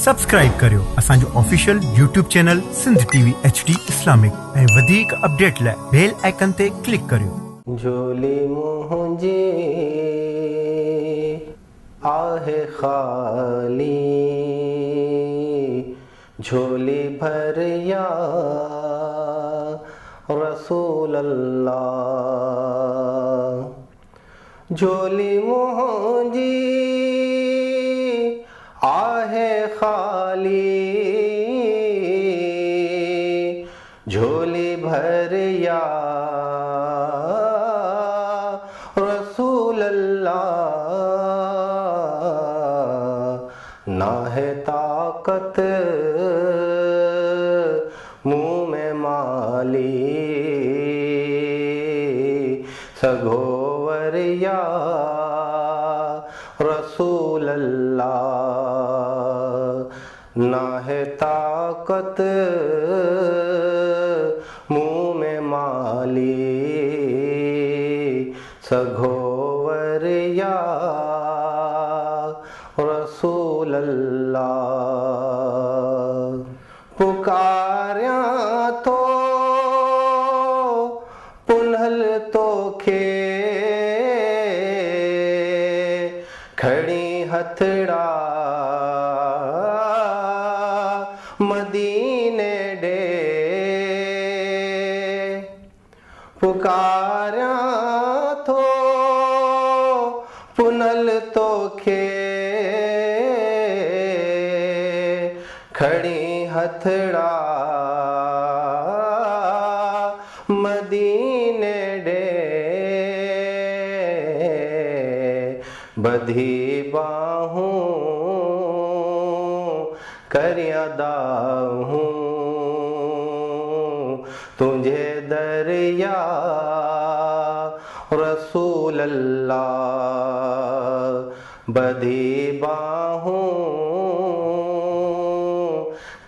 Subscribe करियो असांजो official YouTube channel Sindh TV HD Islamic ऐं वधीक अपडेट लाइ बेल आइकन ते क्लिक करियो। झोली मुंहिंजी आहे खाली, झोली भर या रसूल अल्लाह। झोली मुंहिंजी आहे खाली, झोली भर या रसूल अल्लाह। ना है ताकत मुँह में माली, सगोवर या रसूल अल्लाह। ना है ताकत मुँह में माली, सगोवर या रसूल अल्लाह। पुकार्या तो पुनहल तोखे, खड़ी हथड़ा मदीने डे। पुकार्या तो पुनल तोखे, खड़ी हथड़ा मदीने डे। बधी बाहूं करियादा हूँ तुझे दरिया रसूल अल्लाह। बधी बाहूं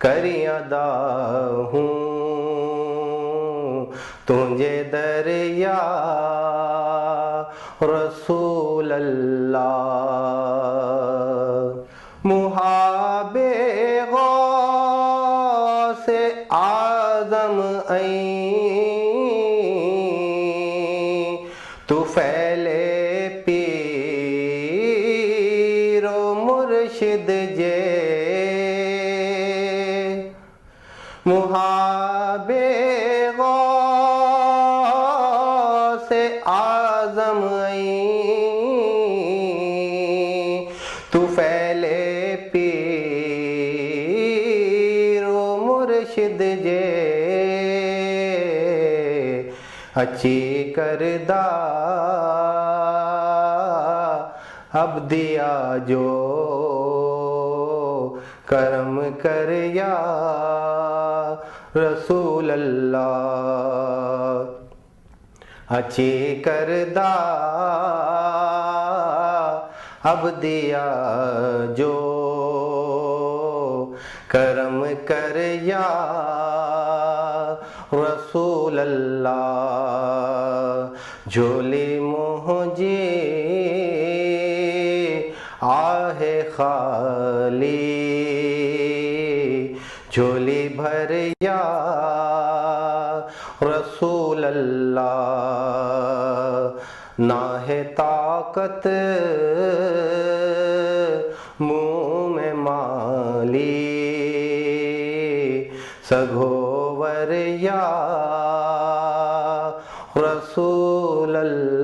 करियादा हूँ तुझे दरिया रसूल अल्लाह। मुहाबे गौसे आज़म ऐं तू फैले पीरो मुर्शिद जे। मुहाबे गौसे आज़म ऐं तू फैले पीरो मुर्शिद जे। अची करदा अब्दिया जो करम कर या रसूल अल्लाह। अची करदा अब्दिया जो करम कर या रसूल अल्लाह। झोली मुंहिंजी आहे खाली, झोली भर या रसूल अल्लाह। ना है ताकत मुँह में माली, सगोवर या रसूल अल्लाह।